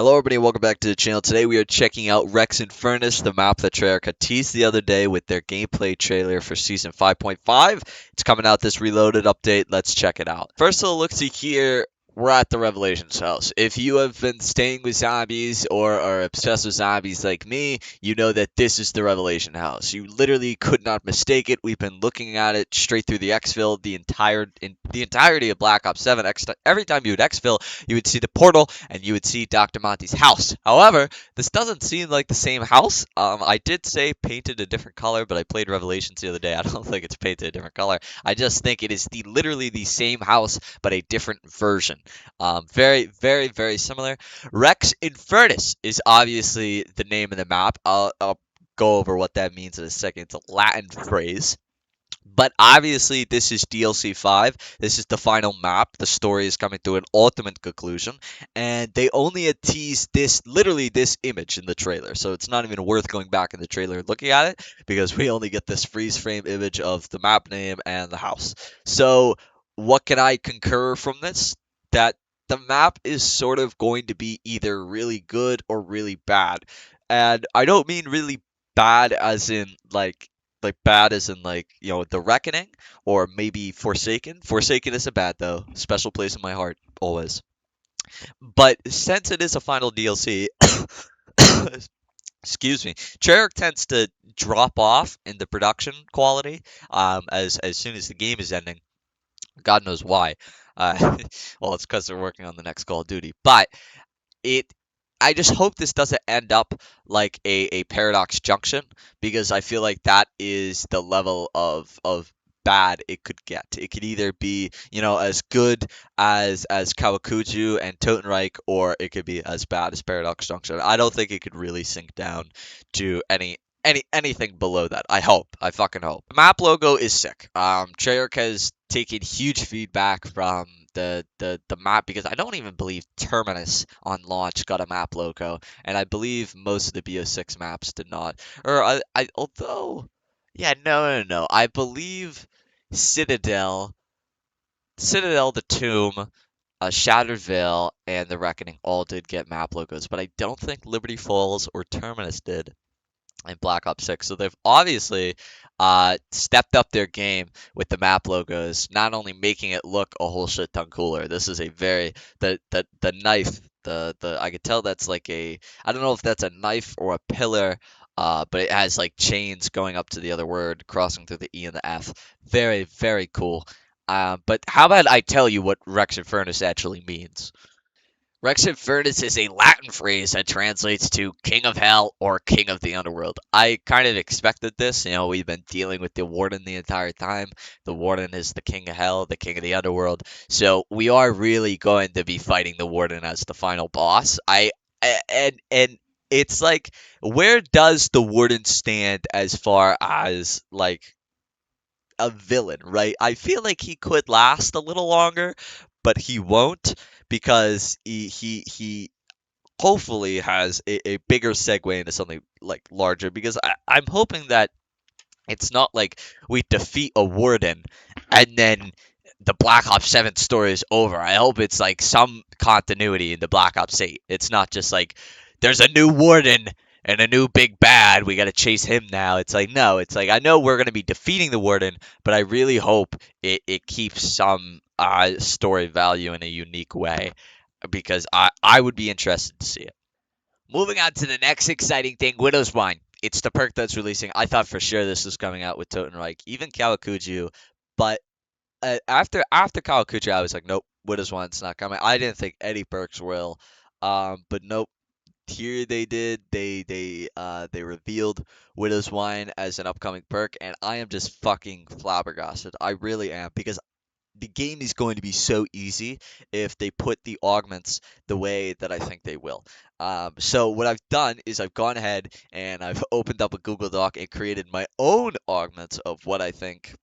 Hello everybody, welcome back to the channel. Today we are checking out Rex Infernus, the map that Treyarch had teased the other day with their gameplay trailer for Season 5.5. It's coming out this reloaded update. Let's check it out. First of all, look see here. We're at the Revelations house. If you have been staying with zombies or are obsessed with zombies like me, you know that this is the Revelation house. You literally could not mistake it. We've been looking at it straight through the exfil the entirety of Black Ops 7. Every time you would exfil, you would see the portal and you would see Dr. Monty's house. However, this doesn't seem like the same house. I did say painted a different color, but I played Revelations the other day. I don't think it's painted a different color. I just think it is literally the same house, but a different version. Very, very, very similar. Rex Infernus is obviously the name of the map. I'll go over what that means in a second. It's a Latin phrase. But obviously, this is DLC 5. This is the final map. The story is coming to an ultimate conclusion. And they only had teased this, literally this image in the trailer. So it's not even worth going back in the trailer and looking at it because we only get this freeze frame image of the map name and the house. So, what can I concur from this? That the map is sort of going to be either really good or really bad. And I don't mean really bad as in like bad as in like the reckoning or maybe forsaken isn't bad though, special place in my heart always. But since it is a final DLC, excuse me, Treyarch tends to drop off in the production quality as soon as the game is ending. God knows why. Well, it's because they're working on the next Call of Duty, but it I just hope this doesn't end up like a Paradox Junction because I feel like that is the level of bad it could get. It could either be, as good as Kawakuju and Totenreich, or it could be as bad as Paradox Junction. I don't think it could really sink down to anything below that. I hope. I fucking hope. The map logo is sick. Treyarch has taken huge feedback from the map because I don't even believe Terminus on launch got a map logo, and I believe most of the BO6 maps did not. Or although, yeah, no. I believe Citadel, the Tomb, Shattered Veil, and the Reckoning all did get map logos, but I don't think Liberty Falls or Terminus did in Black Ops 6. So they've obviously stepped up their game with the map logos, not only making it look a whole shit ton cooler. This is a very the knife, the I could tell that's like I don't know if that's a knife or a pillar. But it has like chains going up to the other word, crossing through the E and the F. Very, very cool. But how about I tell you what Rex Infernus actually means? Rex Infernus is a Latin phrase that translates to King of Hell or King of the Underworld. I kind of expected this. We've been dealing with the Warden the entire time. The Warden is the King of Hell, the King of the Underworld. So we are really going to be fighting the Warden as the final boss. And it's like, where does the Warden stand as far as like a villain, right? I feel like he could last a little longer, but he won't because he hopefully has a bigger segue into something like larger because I'm hoping that it's not like we defeat a warden and then the Black Ops 7 story is over. I hope it's like some continuity in the Black Ops 8. It's not just like there's a new warden and a new big bad. We got to chase him now. It's like, no, it's like I know we're going to be defeating the warden, but I really hope it keeps some story value in a unique way because I would be interested to see it. Moving on to the next exciting thing, Widow's Wine. It's the perk that's releasing. I thought for sure this was coming out with Totenreich, even Kawakuju, but after Kawakuju, I was like, nope, Widow's Wine's not coming. I didn't think any perks will, but nope. Here they did. They revealed Widow's Wine as an upcoming perk, and I am just fucking flabbergasted. I really am because the game is going to be so easy if they put the augments the way that I think they will. So what I've done is I've gone ahead and I've opened up a Google Doc and created my own augments of what I think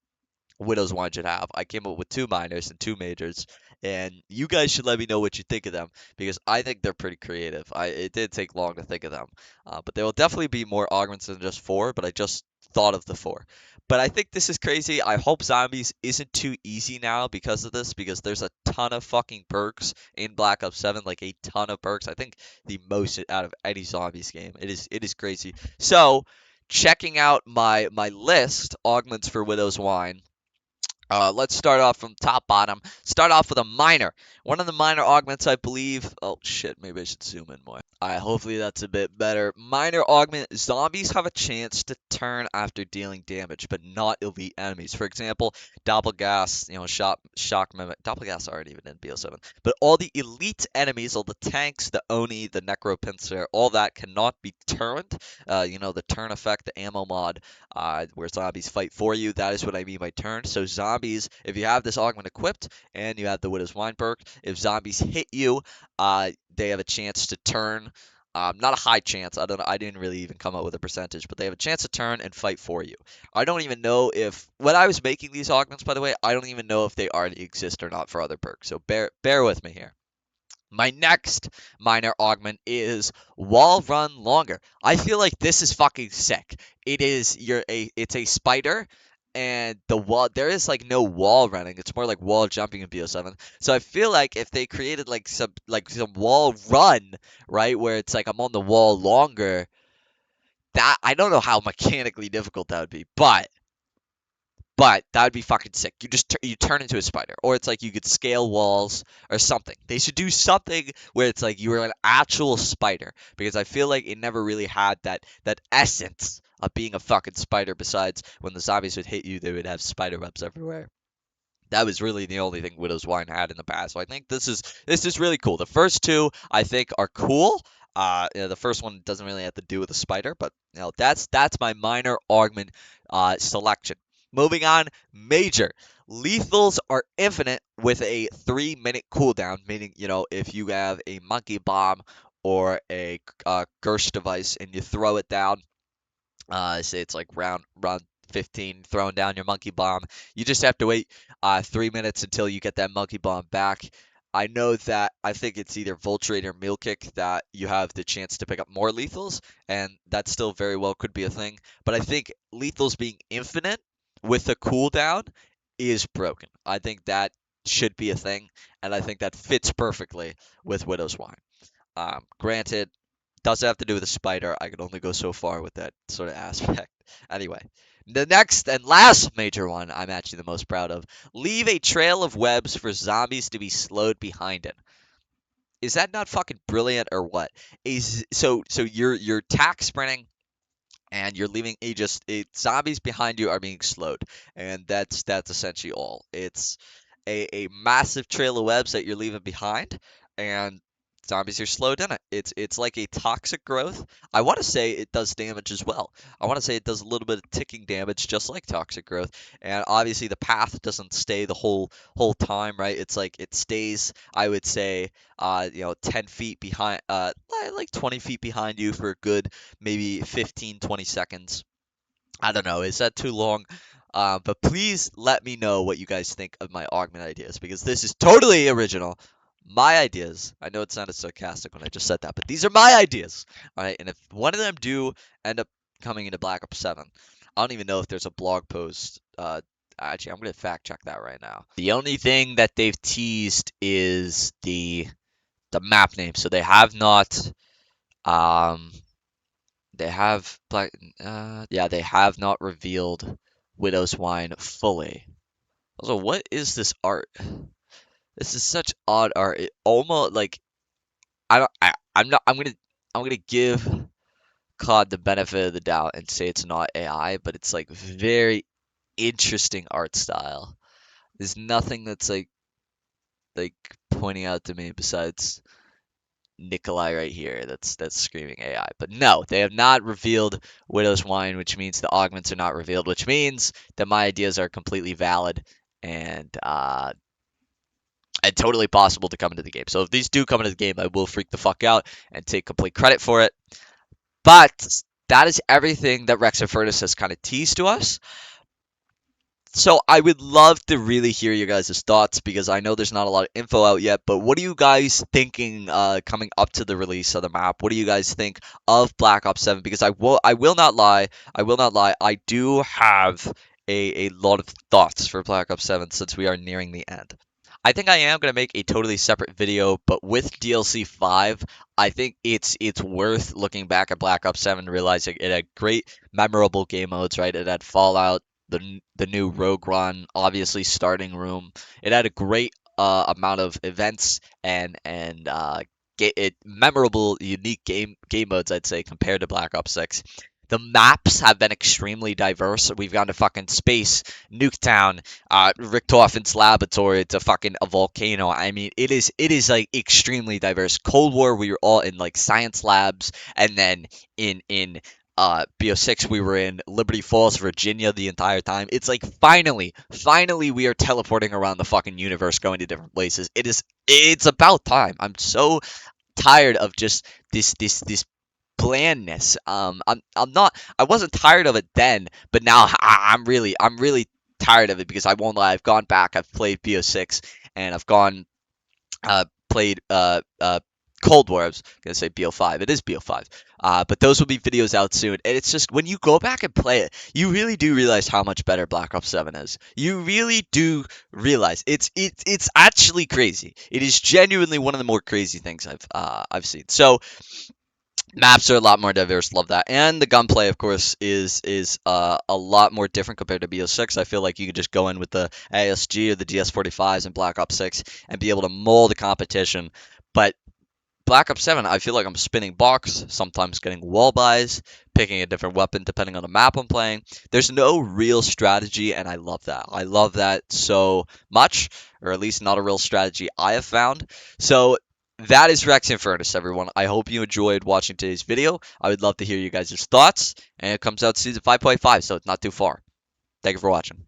Widow's Wine should have. I came up with two minors and two majors, and you guys should let me know what you think of them because I think they're pretty creative. It did take long to think of them, but there will definitely be more augments than just four. But I just thought of the four. But I think this is crazy. I hope zombies isn't too easy now because of this, because there's a ton of fucking perks in Black Ops 7, like a ton of perks. I think the most out of any zombies game. It is crazy. So, checking out my list, augments for Widow's Wine. Let's start off from top bottom. Start off with a minor. One of the minor augments, I believe. Oh shit, maybe I should zoom in more. Alright, hopefully that's a bit better. Minor augment: zombies have a chance to turn after dealing damage, but not elite enemies. For example, Doppelgas, shock mimic. Doppelgas aren't even in BO7. But all the elite enemies, all the tanks, the Oni, the Necropincer, all that cannot be turned. The turn effect, the ammo mod, where zombies fight for you. That is what I mean by turn. So zombies, if you have this augment equipped and you have the Widow's Wine perk, if zombies hit you, they have a chance to turn. Not a high chance. I don't know. I didn't really even come up with a percentage, but they have a chance to turn and fight for you. I don't even know if when I was making these augments, by the way, I don't even know if they already exist or not for other perks. So bear with me here. My next minor augment is wall run longer. I feel like this is fucking sick. It's a spider, and the wall, there is like no wall running. It's more like wall jumping in BO7. So I feel like if they created like some wall run, right, where it's like I'm on the wall longer, that I don't know how mechanically difficult that would be, but that would be fucking sick. You turn into a spider, or it's like you could scale walls or something. They should do something where it's like you were an actual spider, because I feel like it never really had that essence of being a fucking spider. Besides, when the zombies would hit you, they would have spider webs everywhere. That was really the only thing Widow's Wine had in the past. So I think this is really cool. The first two I think are cool. The first one doesn't really have to do with the spider, but that's my minor augment selection. Moving on, major. Lethals are infinite with a 3-minute cooldown, meaning if you have a monkey bomb or a Gersh device and you throw it down, say it's like round 15, throwing down your monkey bomb. You just have to wait 3 minutes until you get that monkey bomb back. I know that I think it's either Vulture or Meal Kick that you have the chance to pick up more lethals, and that still very well could be a thing. But I think lethals being infinite with a cooldown is broken. I think that should be a thing, and I think that fits perfectly with Widow's Wine. Granted, doesn't have to do with a spider. I can only go so far with that sort of aspect. Anyway, the next and last major one I'm actually the most proud of. Leave a trail of webs for zombies to be slowed behind it. Is that not fucking brilliant or what? So you're tack sprinting and you're leaving zombies behind you are being slowed, and that's essentially all. It's a massive trail of webs that you're leaving behind, and zombies are slowed in it. It's like a toxic growth. I want to say it does damage as well. I want to say it does a little bit of ticking damage, just like toxic growth. And obviously the path doesn't stay the whole time, right? It's like it stays, I would say, 10 feet behind, like 20 feet behind you for a good maybe 15, 20 seconds. I don't know. Is that too long? But please let me know what you guys think of my augment ideas, because this is totally original. My ideas. I know it sounded sarcastic when I just said that, but these are my ideas. All right. And if one of them do end up coming into Black Ops 7, I don't even know if there's a blog post. Actually, I'm going to fact check that right now. The only thing that they've teased is the map name. So they have not. Um, they have yeah, they have not revealed Widow's Wine fully. Also, what is this art? This is such odd art. It almost like I don't I'm not I'm gonna give COD the benefit of the doubt and say it's not AI, but it's like very interesting art style. There's nothing that's like pointing out to me besides Nikolai right here that's screaming AI. But no, they have not revealed Widow's Wine, which means the augments are not revealed, which means that my ideas are completely valid and totally possible to come into the game. So if these do come into the game, I will freak the fuck out and take complete credit for it. But that is everything that Rex INFERNUS has kind of teased to us. So I would love to really hear your guys' thoughts because I know there's not a lot of info out yet, but what are you guys thinking coming up to the release of the map? What do you guys think of Black Ops 7? Because I will not lie, I do have a lot of thoughts for Black Ops 7 since we are nearing the end. I think I am going to make a totally separate video, but with DLC 5, I think it's worth looking back at Black Ops 7 realizing it had great memorable game modes, right? It had Fallout, the new Rogue One, obviously starting room. It had a great amount of events and memorable, unique game modes, I'd say, compared to Black Ops 6. The maps have been extremely diverse. We've gone to fucking space, Nuketown, Richthofen's laboratory, to fucking a volcano. I mean, it is like extremely diverse. Cold War, we were all in like science labs, and then in BO6 we were in Liberty Falls, Virginia the entire time. It's like finally we are teleporting around the fucking universe going to different places. It's about time. I'm so tired of just this blandness. I'm not I wasn't tired of it then, but now I'm really tired of it because I won't lie, I've gone back, I've played BO6 and I've gone played Cold War. I was gonna say BO5. It is BO5. But those will be videos out soon. And it's just when you go back and play it, you really do realize how much better Black Ops 7 is. You really do realize it's actually crazy. It is genuinely one of the more crazy things I've seen. So maps are a lot more diverse. Love that. And the gunplay, of course, is a lot more different compared to BO6. I feel like you could just go in with the ASG or the DS45s in Black Ops 6 and be able to mold the competition. But Black Ops 7, I feel like I'm spinning box, sometimes getting wall buys, picking a different weapon depending on the map I'm playing. There's no real strategy, and I love that. I love that so much, or at least not a real strategy I have found. So that is Rex Infernus, everyone. I hope you enjoyed watching today's video. I would love to hear you guys' thoughts, and it comes out season 5.5, so it's not too far. Thank you for watching.